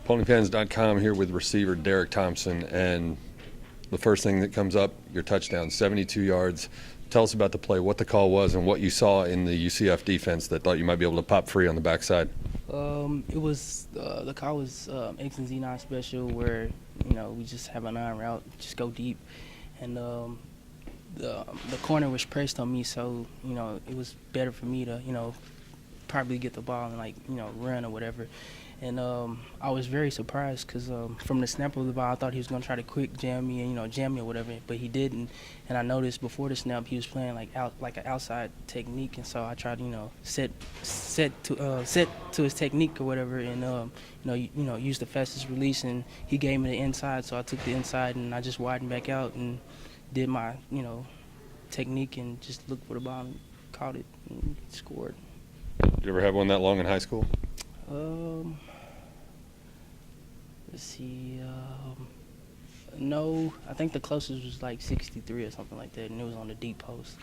Ponyfans.com here with receiver Derek Thompson, and the first thing that comes up, your touchdown, 72 yards. Tell us about the play, what the call was, and what you saw in the UCF defense that thought you might be able to pop free on the backside. It was the call was X and Z non-special, where we just have an iron route, just go deep, and the corner was pressed on me, so it was better for me to probably get the ball and run or whatever. And I was very surprised because from the snap of the ball, I thought he was going to try to quick jam me and jam me or whatever, but he didn't. And I noticed before the snap he was playing like an outside technique, and so I tried set to his technique or whatever, and use the fastest release, and he gave me the inside, so I took the inside and I just widened back out and did my technique and just looked for the ball and caught it and scored. Did you ever have one that long in high school? Let's see. No, I think the closest was like 63 or something like that, and it was on the deep post.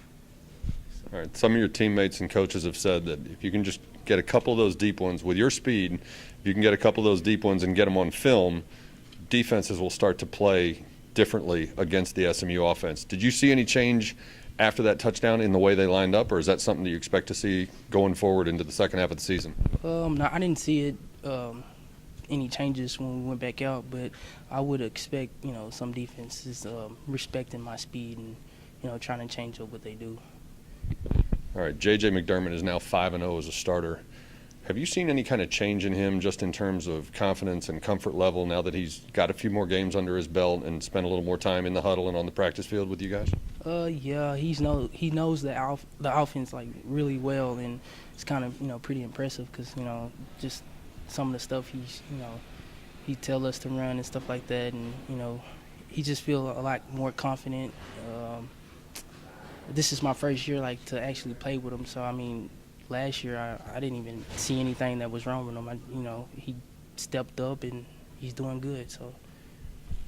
So. All right. Some of your teammates and coaches have said that if you can just get a couple of those deep ones with your speed, if you can get a couple of those deep ones and get them on film, defenses will start to play differently against the SMU offense. Did you see any change after that touchdown in the way they lined up, or is that something that you expect to see going forward into the second half of the season? No, I didn't see it. Any changes when we went back out, but I would expect some defenses respecting my speed and trying to change up what they do. All right, J.J. McDermott is now 5-0 as a starter. Have you seen any kind of change in him just in terms of confidence and comfort level now that he's got a few more games under his belt and spent a little more time in the huddle and on the practice field with you guys? Yeah, he knows the offense like really well, and it's kind of pretty impressive because just some of the stuff he tell us to run and stuff like that, and he just feel a lot more confident. This is my first year to actually play with him, so I mean, last year I didn't even see anything that was wrong with him. He stepped up and he's doing good. So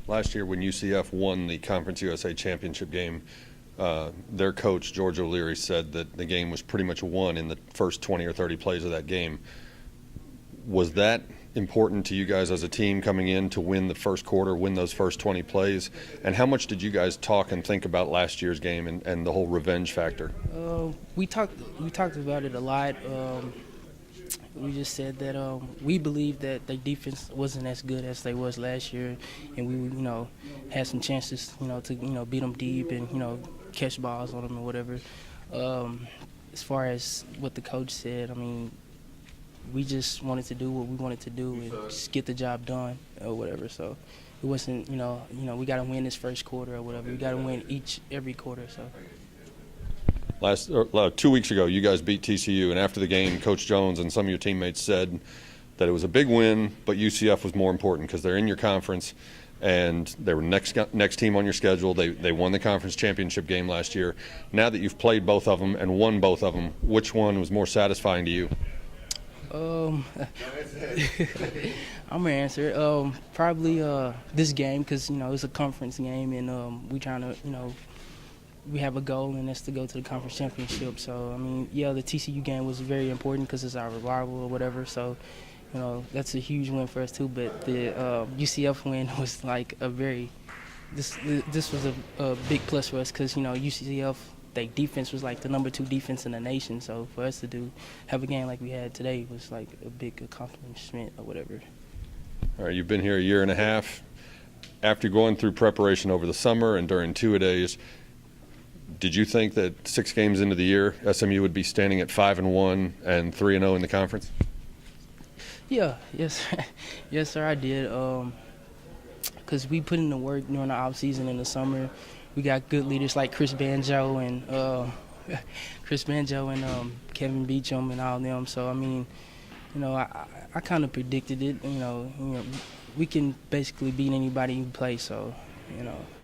last year when UCF won the Conference USA Championship game, their coach George O'Leary said that the game was pretty much won in the first 20 or 30 plays of that game. Was that important to you guys as a team coming in to win the first quarter, win those first 20 plays? And how much did you guys talk and think about last year's game and the whole revenge factor? We talked about it a lot. We just said that we believed that their defense wasn't as good as they was last year, and we had some chances to beat them deep and catch balls on them or whatever. As far as what the coach said, I mean, we just wanted to do what we wanted to do and just get the job done or whatever. So it wasn't, we got to win this first quarter or whatever. We got to win every quarter. So 2 weeks ago, you guys beat TCU, and after the game, Coach Jones and some of your teammates said that it was a big win, but UCF was more important because they're in your conference and they were next team on your schedule. They won the conference championship game last year. Now that you've played both of them and won both of them, which one was more satisfying to you? I'm gonna answer probably this game because it's a conference game, and we trying to we have a goal, and that's to go to the conference championship. So I mean, yeah, the TCU game was very important because it's our rival or whatever. So that's a huge win for us too. But the UCF win was like this was a big plus for us because UCF. Their defense was like the number 2 defense in the nation, so for us to have a game like we had today was like a big accomplishment or whatever. All right, you've been here a year and a half. After going through preparation over the summer and during two-a-days, did you think that 6 games into the year SMU would be standing at 5-1 and 3-0 in the conference? Yes, yes, sir, I did. Because we put in the work during the off season in the summer. We got good leaders like Chris Banjo and Kevin Beachum and all of them. So I mean, I kind of predicted it. We can basically beat anybody who plays. So